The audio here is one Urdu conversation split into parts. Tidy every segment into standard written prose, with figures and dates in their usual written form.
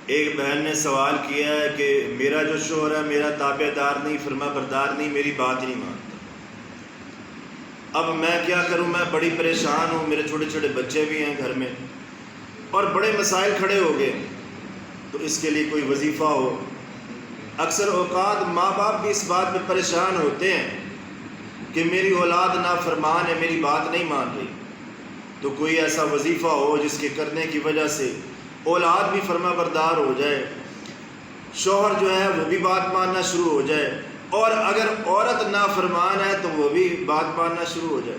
ایک بہن نے سوال کیا ہے کہ میرا جو شوہر ہے میرا تابع دار نہیں، فرما بردار نہیں، میری بات نہیں مانتا۔ اب میں کیا کروں؟ میں بڑی پریشان ہوں، میرے چھوٹے چھوٹے بچے بھی ہیں گھر میں اور بڑے مسائل کھڑے ہو گئے، تو اس کے لیے کوئی وظیفہ ہو۔ اکثر اوقات ماں باپ بھی اس بات پہ پریشان ہوتے ہیں کہ میری اولاد نافرمان ہے، میری بات نہیں مان رہی، تو کوئی ایسا وظیفہ ہو جس کے کرنے کی وجہ سے اولاد بھی فرما بردار ہو جائے، شوہر جو ہے وہ بھی بات ماننا شروع ہو جائے، اور اگر عورت نافرمان ہے تو وہ بھی بات ماننا شروع ہو جائے۔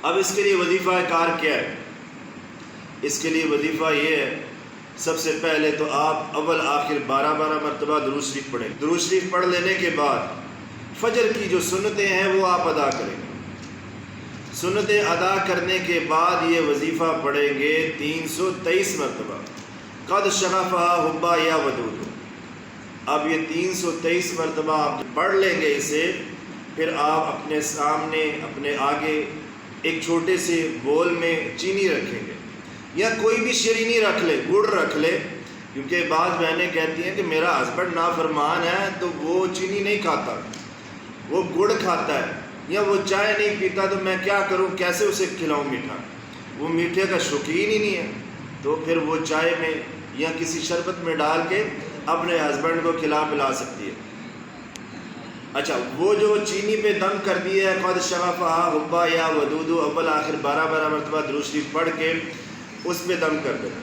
اب اس کے لیے وظیفہ کار کیا ہے؟ اس کے لیے وظیفہ یہ ہے، سب سے پہلے تو آپ اول آخر 12 مرتبہ درود شریف پڑھیں۔ درود شریف پڑھ لینے کے بعد فجر کی جو سنتیں ہیں وہ آپ ادا کریں۔ سنتیں ادا کرنے کے بعد یہ وظیفہ پڑھیں گے 323 مرتبہ، قد شغفہا حبا یا ودود۔ اب یہ 323 مرتبہ آپ پڑھ لیں گے اسے، پھر آپ اپنے سامنے اپنے آگے ایک چھوٹے سے بول میں چینی رکھیں گے، یا کوئی بھی شیرینی رکھ لے، گڑ رکھ لے، کیونکہ بعض بہنیں کہتی ہیں کہ میرا ہسبینڈ نافرمان ہے تو وہ چینی نہیں کھاتا، وہ گڑ کھاتا ہے، یا وہ چائے نہیں پیتا، تو میں کیا کروں، کیسے اسے کھلاؤں میٹھا؟ وہ میٹھے کا شوقین ہی نہیں ہے، تو پھر وہ چائے میں یا کسی شربت میں ڈال کے اپنے ہسبینڈ کو کھلا پلا سکتی ہے۔ اچھا، وہ جو چینی پہ دم کر دیا ہے، قد شغفہا حبا یا ودود، اول آخر 12 مرتبہ درود شریف پڑھ کے اس پہ دم کر دینا،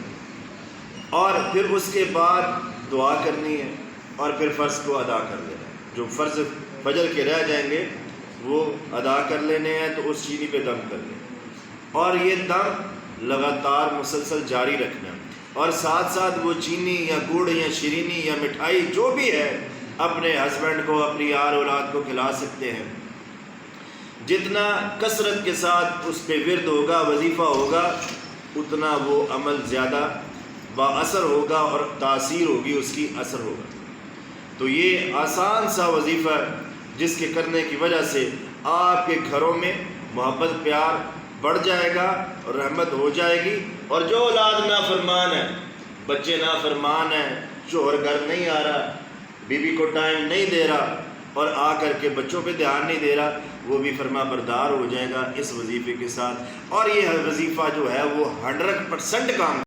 اور پھر اس کے بعد دعا کرنی ہے، اور پھر فرض کو ادا کر دینا ہے۔ جو فرض فجر کے رہ جائیں گے وہ ادا کر لینے ہیں، تو اس چینی پہ دم کر لیں، اور یہ دم لگاتار مسلسل جاری رکھنا ہے، اور ساتھ ساتھ وہ چینی یا گڑ یا شیرینی یا مٹھائی جو بھی ہے اپنے ہسبینڈ کو، اپنی آل اولاد کو کھلا سکتے ہیں۔ جتنا کثرت کے ساتھ اس پہ ورد ہوگا، وظیفہ ہوگا، اتنا وہ عمل زیادہ با اثر ہوگا اور تاثیر ہوگی اس کی، اثر ہوگا۔ تو یہ آسان سا وظیفہ جس کے کرنے کی وجہ سے آپ کے گھروں میں محبت پیار بڑھ جائے گا اور رحمت ہو جائے گی، اور جو اولاد نافرمان ہے، بچے نافرمان ہیں، شوہر گھر نہیں آ رہا، بیوی کو ٹائم نہیں دے رہا، اور آ کر کے بچوں پہ دھیان نہیں دے رہا، وہ بھی فرما بردار ہو جائے گا اس وظیفے کے ساتھ، اور یہ وظیفہ جو ہے وہ 100% کام